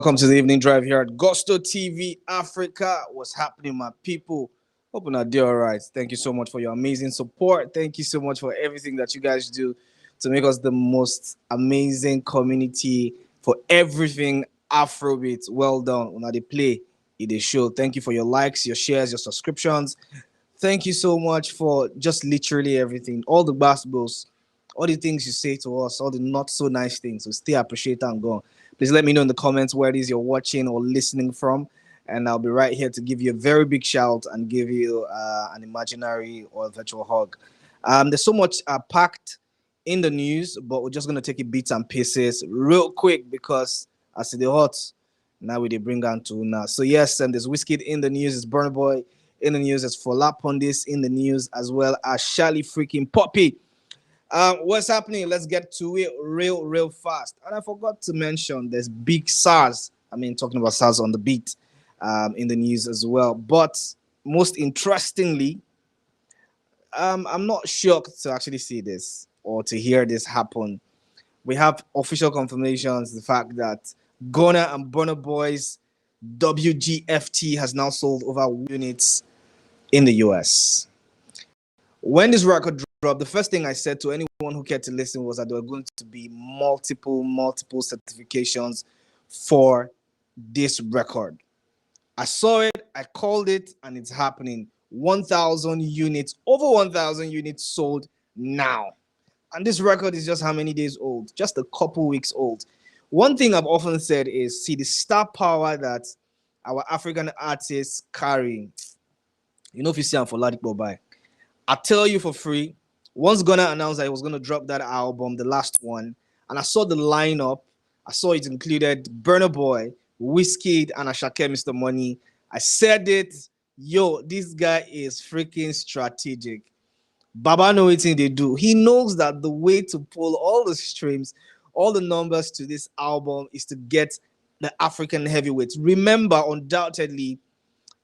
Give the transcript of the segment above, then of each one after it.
Welcome to the evening drive here at Gusto TV Africa. What's happening, my people? Hoping I do all right. Thank you so much for your amazing support. Thank you so much for everything that you guys do to make us the most amazing community for everything Afrobeat. Well done. When they play, it is show. Thank you for your likes, your shares, your subscriptions. Thank you so much for just literally everything. All the basketballs, all the things you say to us, all the not so nice things. We still appreciate and go. Please let me know in the comments where it is you're watching or listening from. And I'll be right here to give you a very big shout and give you an imaginary or virtual hug. There's so much packed in the news, but we're just going to take it bits and pieces real quick because I see the hot. Now we bring on to now. So yes, and there's Wizkid in the news, it's Burna Boy in the news, there's Fola in the news, as well as Shallipopi. What's happening? Let's get to it real fast. And I forgot to mention there's big Sarz. I mean, talking about Sarz on the beat in the news as well. But most interestingly, I'm not shocked to actually see this or to hear this happen. We have official confirmations the fact that Gunna and Burna Boy's WGFT has now sold over units in the US. When this record dropped, the first thing I said to anyone who cared to listen was that there were going to be multiple certifications for this record. I saw it, I called it, and it's happening. 1,000 units, over 1,000 units sold now. And this record is just how many days old? Just a couple weeks old. One thing I've often said is, see the star power that our African artists carry. You know, if you see I'm for Shallipopi Boy, I tell you for free, once Gunna announced that he was going to drop that album, the last one, and I saw the lineup, I saw it included Burna Boy, Wizkid, and Ashake Mr. Money. I said it, yo, this guy is freaking strategic. Baba knows what they do. He knows that the way to pull all the streams, all the numbers to this album is to get the African heavyweights. Remember, undoubtedly,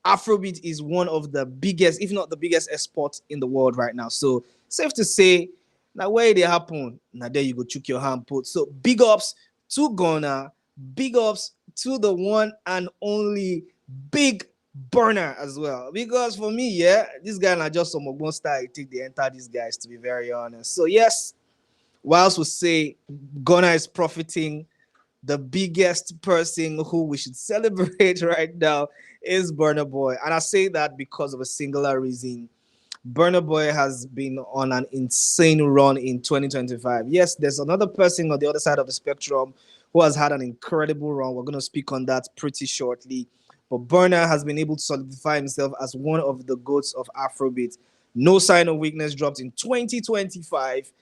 Afrobeat is one of the biggest, if not the biggest export in the world right now. So safe to say, now where they happen, now there you go, chook your hand put. So big ups to Gunna, big ups to the one and only Big Burner as well. Because for me, yeah, this guy not just some Ogbon style, I think they enter these guys, to be very honest. So yes, whilst we say Gunna is profiting, the biggest person who we should celebrate right now is Burna Boy. And I say that because of a singular reason. Burna Boy has been on an insane run in 2025. Yes, there's another person on the other side of the spectrum who has had an incredible run. We're going to speak on that pretty shortly. But Burna has been able to solidify himself as one of the GOATs of Afrobeat. No Sign of Weakness dropped in 2025.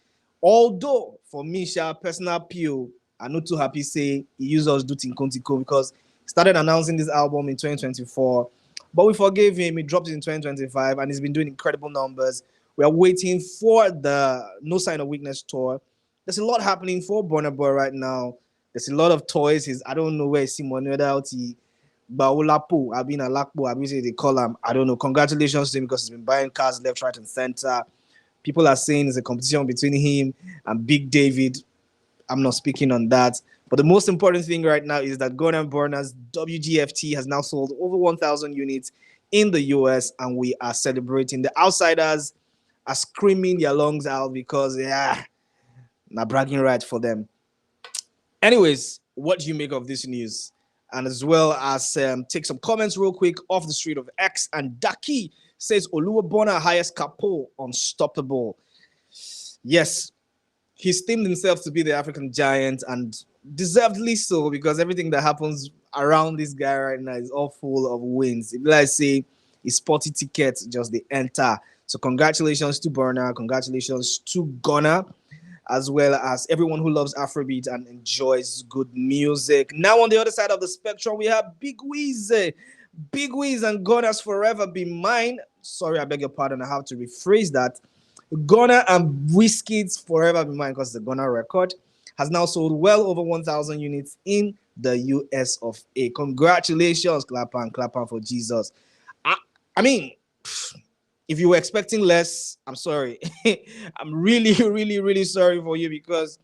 Although, for me, personal appeal, I'm not too happy say he used us do Tinkontiko because he started announcing this album in 2024. But we forgave him. He dropped it in 2025 and he's been doing incredible numbers. We are waiting for the No Sign of Weakness tour. There's a lot happening for Burna Boy right now. There's a lot of toys. I don't know where Simon Wedauti, Baolapo, I've been a Lakpo, I've been they call him. I don't know. Congratulations to him because he's been buying cars left, right, and center. People are saying it's a competition between him and Big David. I'm not speaking on that. But the most important thing right now is that Gunna and Burna's WGFT has now sold over 1,000 units in the US, and we are celebrating. The outsiders are screaming their lungs out because, yeah, not bragging right for them. Anyways, what do you make of this news? And as well as take some comments real quick off the street of X. And Daki says, Oluwabona highest capo, unstoppable. Yes, he's themed himself to be the African giant, and deservedly so, because everything that happens around this guy right now is all full of wins. If I say his sporty ticket, just the enter. So congratulations to Burna, congratulations to Gunna, as well as everyone who loves Afrobeat and enjoys good music. Now on the other side of the spectrum, we have Big Wiz. Big Wiz and Gunna's Forever Be Mine. Sorry, I beg your pardon, I have to rephrase that. Gunna and Wizkid's Forever Be Mine, because the Gunna record has now sold well over 1,000 units in the US of A. Congratulations, clap and for Jesus. I mean, if you were expecting less, I'm sorry. I'm really sorry for you, because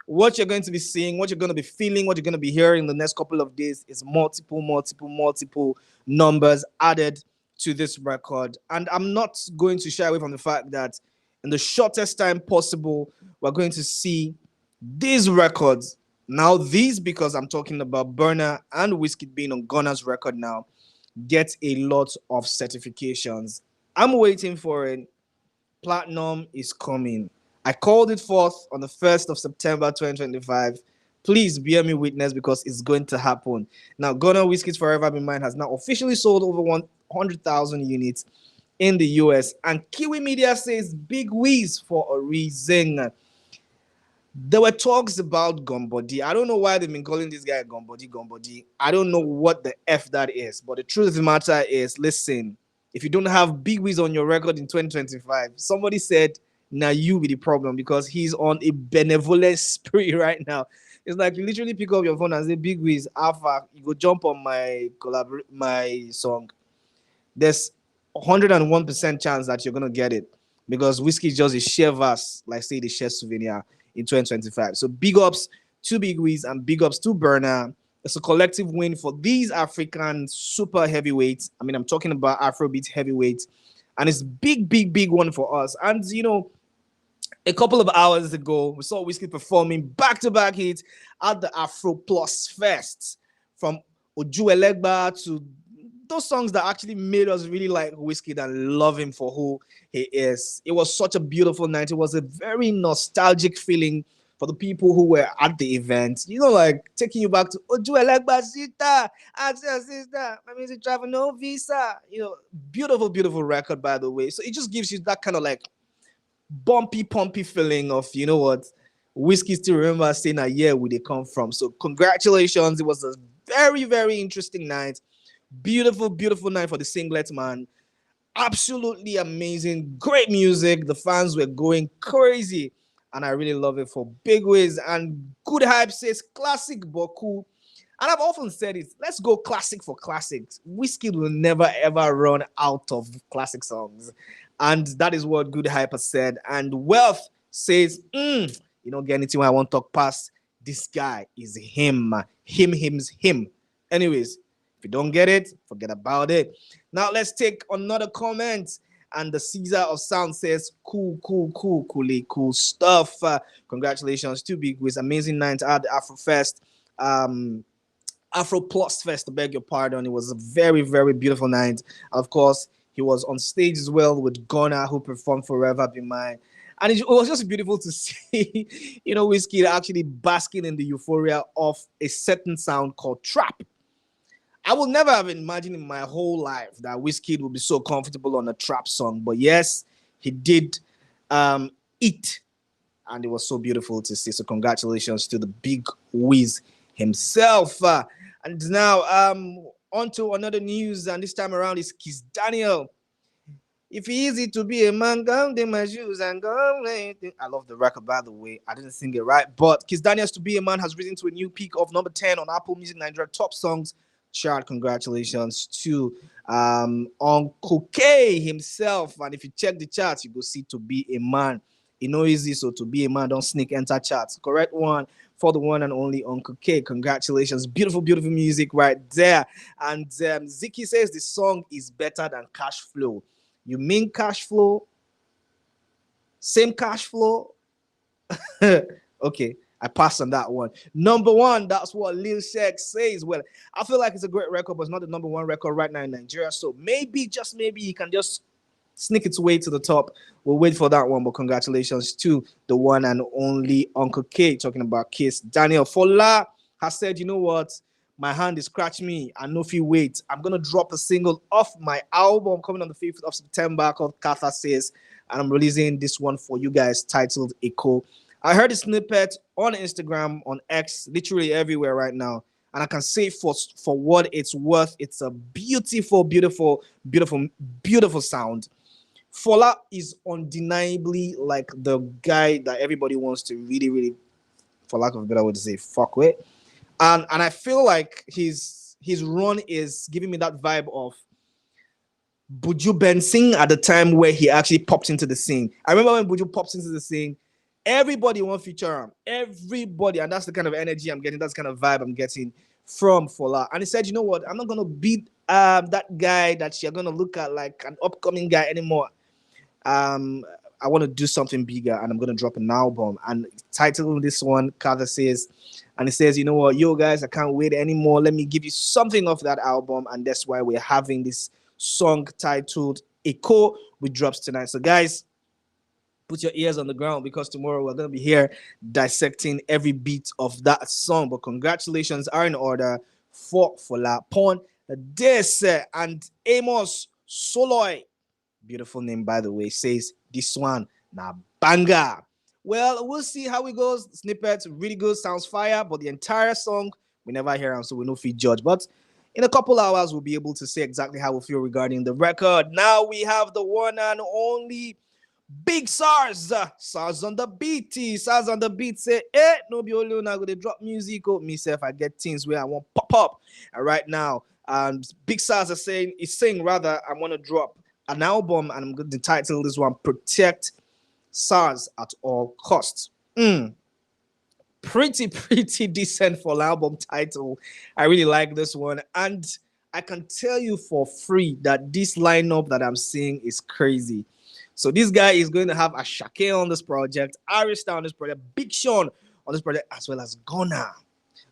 what you're going to be seeing, what you're going to be feeling, what you're going to be hearing in the next couple of days is multiple numbers added to this record. And I'm not going to shy away from the fact that in the shortest time possible, we're going to see these records. Now, these, because I'm talking about Burna and Wizkid being on Gunna's record now, get a lot of certifications. I'm waiting for it. Platinum is coming. I called it forth on the 1st of September 2025. Please bear me witness because it's going to happen. Now, Gunna Wizkid's Forever Be Mine has now officially sold over 100,000 units in the US. And Kiwi Media says big Wiz for a reason. There were talks about Gumbody. I don't know why they've been calling this guy Gumbody. I don't know what the F that is. But the truth of the matter is, listen, if you don't have Big Wiz on your record in 2025, somebody said, now you be the problem because he's on a benevolent spree right now. It's like you literally pick up your phone and say, Big Wiz, Alpha, you go jump on my song. There's 101% chance that you're going to get it because Whiskey is just a share verse, like say the share souvenir in 2025. So big ups to Big Wiz and big ups to Burna. It's a collective win for these African super heavyweights. I mean, I'm talking about Afrobeat heavyweights. And it's big one for us. And, you know, a couple of hours ago, we saw Wizkid performing back-to-back hits at the Afro Plus Fest. From Oju Elegba to those songs that actually made us really like Wizkid and love him for who he is. It was such a beautiful night. It was a very nostalgic feeling for the people who were at the event. You know, like taking you back to Oju Elegba sister, ask your sister, my music travel no visa. You know, beautiful record, by the way. So it just gives you that kind of like bumpy, pumpy feeling of, you know what, Whiskey still remember saying a year where they come from. So congratulations. It was a very interesting night. Beautiful night for the singlet, man. Absolutely amazing. Great music. The fans were going crazy. And I really love it for Big Wiz. And Good Hype says classic but cool. And I've often said it. Let's go classic for classics. Wizkid will never ever run out of classic songs. And that is what Good Hype has said. And Wealth says, you don't get anything I want to talk past. This guy is him. Him. Anyways, if you don't get it, forget about it. Now let's take another comment. And the Caesar of Sound says, cool stuff. Congratulations to Big Wiz. Amazing night at the Afro Fest. Afro Plus Fest, I beg your pardon. It was a very beautiful night. Of course, he was on stage as well with Gunna, who performed Forever Be Mine. And it was just beautiful to see, you know, Wizkid actually basking in the euphoria of a certain sound called trap. I would never have imagined in my whole life that Wizkid would be so comfortable on a trap song. But yes, he did it. And it was so beautiful to see. So congratulations to the Big Wiz himself. And now on to another news. And this time around is Kizz Daniel. If it's easy to be a man, go in my shoes and go. I love the record, by the way. I didn't sing it right. But Kizz Daniel's To Be a Man has risen to a new peak of number 10 on Apple Music Nigeria Top Songs chart. Congratulations to Uncle K himself. And if you check the charts, you go see To Be a Man. It's no easy, so To Be a Man, don't sneak enter charts. Correct one for the one and only Uncle K. Congratulations. Beautiful music right there. And Ziki says the song is better than Cash Flow. You mean Cash Flow? Same Cash Flow? Okay, I passed on that one. Number one, that's what Lil Shaq says. Well, I feel like it's a great record, but it's not the number one record right now in Nigeria. So maybe, just maybe, you can just sneak its way to the top. We'll wait for that one, but congratulations to the one and only Uncle K, talking about Kizz Daniel. Fola has said, you know what? My hand is scratching me. I know if you wait, I'm going to drop a single off my album coming on the 5th of September called Katha Says, and I'm releasing this one for you guys titled EKO. I heard a snippet on Instagram, on X, literally everywhere right now. And I can say for what it's worth, it's a beautiful sound. Fola is undeniably like the guy that everybody wants to really, for lack of a better word to say, fuck with. And I feel like his run is giving me that vibe of Buju Benson at the time where he actually popped into the scene. I remember when Buju popped into the scene, Everybody want feature him. Everybody, and that's the kind of energy I'm getting. That's the kind of vibe I'm getting from Fola. And he said, you know what? I'm not gonna beat that guy that you're gonna look at like an upcoming guy anymore. um I want to do something bigger, and I'm gonna drop an album. And title this one, Carter says, and he says, you know what, yo guys, I can't wait anymore. Let me give you something off that album, and that's why we're having this song titled EKO, which drops tonight. So guys, put your ears on the ground, because tomorrow we're gonna be here dissecting every beat of that song. But congratulations are in order for Fola Pon this and Amos Soloy, beautiful name by the way, says this one na banger. Well, we'll see how it goes. Snippets really good, sounds fire, but the entire song we never hear them, so we no fit judge. But in a couple hours, we'll be able to say exactly how we feel regarding the record. Now we have the one and only Big Sarz. Sarz on the beat. Sarz on the beat say, no be only now go to drop music. Oh, myself, I get things where I want pop up. And right now, Big Sarz is saying rather, I want to drop an album, and I'm going to title this one Protect Sarz at All Costs. Pretty decent for an album title. I really like this one, and I can tell you for free that this lineup that I'm seeing is crazy. So this guy is going to have a Shake on this project, Arista on this project, Big Sean on this project, as well as Gunna.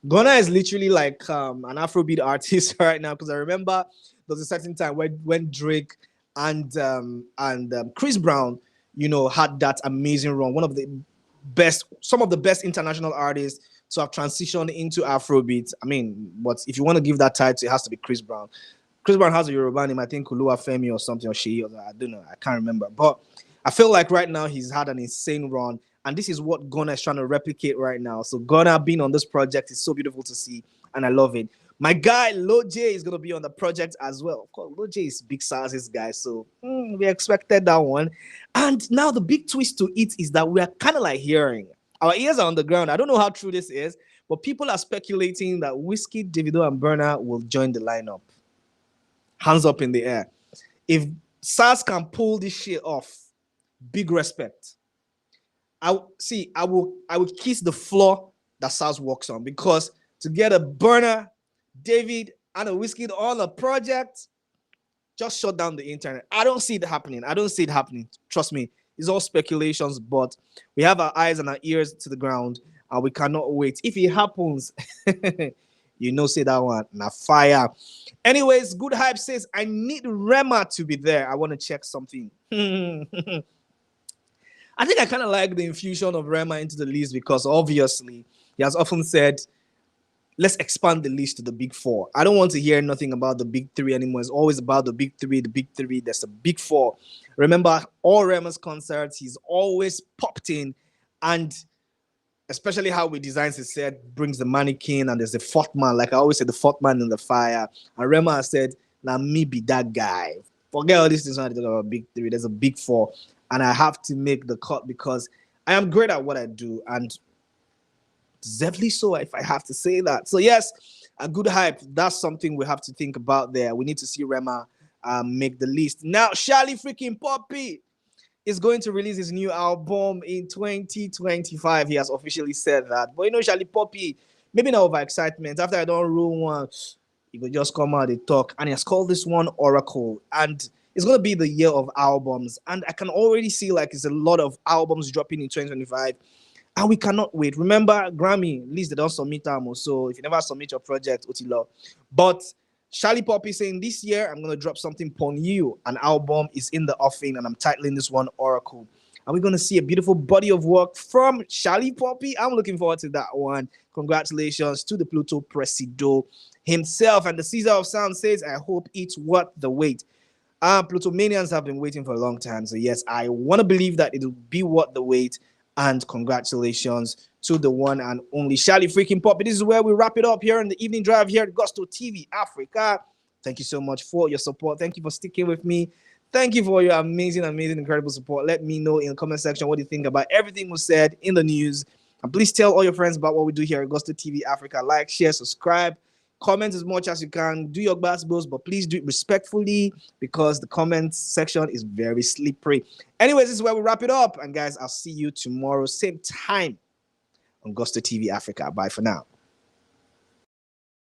Gunna is literally like an Afrobeat artist right now, because I remember there was a certain time when Drake and Chris Brown, you know, had that amazing run. Some of the best international artists to have transitioned into Afrobeat. I mean, but if you want to give that title, it has to be Chris Brown. Chris Brown has a Yoruba name, I think Oluwafemi or something, or she, or I don't know, I can't remember. But I feel like right now he's had an insane run, and this is what Gunna is trying to replicate right now. So Gunna being on this project is so beautiful to see, and I love it. My guy Loj is gonna be on the project as well. Of course, Loj is Big Sarz's guy, so we expected that one. And now the big twist to it is that we are kind of like hearing, our ears are on the ground. I don't know how true this is, but people are speculating that Wizkid, Davido, and Burna will join the lineup. Hands up in the air. If Sarz can pull this shit off, big respect. I will kiss the floor that Sarz walks on, because to get a Burna, David, and a Wizkid on a project, just shut down the internet. I don't see it happening. Trust me. It's all speculations, but we have our eyes and our ears to the ground, and we cannot wait. If it happens, you know, say that one, na fire. Anyways, Good Hype says, I need Rema to be there. I want to check something. I think I kind of like the infusion of Rema into the list, because obviously he has often said, let's expand the list to the big four. I don't want to hear nothing about the big three anymore. It's always about the big three, there's a big four. Remember, all Rema's concerts, he's always popped in, and especially how we designs his set, brings the mannequin, and there's the fourth man. Like I always say, the fourth man in the fire. And Rema has said, now me be that guy. Forget all this things when I talk about big three. There's a big four. And I have to make the cut, because I am great at what I do, and deservedly so, if I have to say that. So yes, a Good Hype, that's something we have to think about there. We need to see Rema make the list. Now, Shallipopi is going to release his new album in 2025. He has officially said that. But you know, Shallipopi, maybe not overexcitement. After I don't rule one, he will just come out and talk. And he has called this one Oracle. And it's going to be the year of albums. And I can already see like it's a lot of albums dropping in 2025. And we cannot wait. Remember, Grammy, at least they don't submit them. So if you never submit your project, Otilo. But Shallipopi saying this year, I'm going to drop something upon you. An album is in the offing, and I'm titling this one Oracle. And we're going to see a beautiful body of work from Shallipopi. I'm looking forward to that one. Congratulations to the Pluto Presido himself. And the Caesar of Sound says, I hope it's worth the wait. Plutomanians have been waiting for a long time. So yes, I want to believe that it'll be worth the wait. And congratulations to the one and only Shallipopi. This is where we wrap it up here in the evening drive here at Gusto TV Africa. Thank you so much for your support. Thank you for sticking with me. Thank you for your amazing, incredible support. Let me know in the comment section what you think about everything we said in the news. And please tell all your friends about what we do here at Gusto TV Africa. Like, share, subscribe. Comment as much as you can. Do your best, but please do it respectfully because the comment section is very slippery. Anyways, this is where we wrap it up. And guys, I'll see you tomorrow, same time on Gusto TV Africa. Bye for now.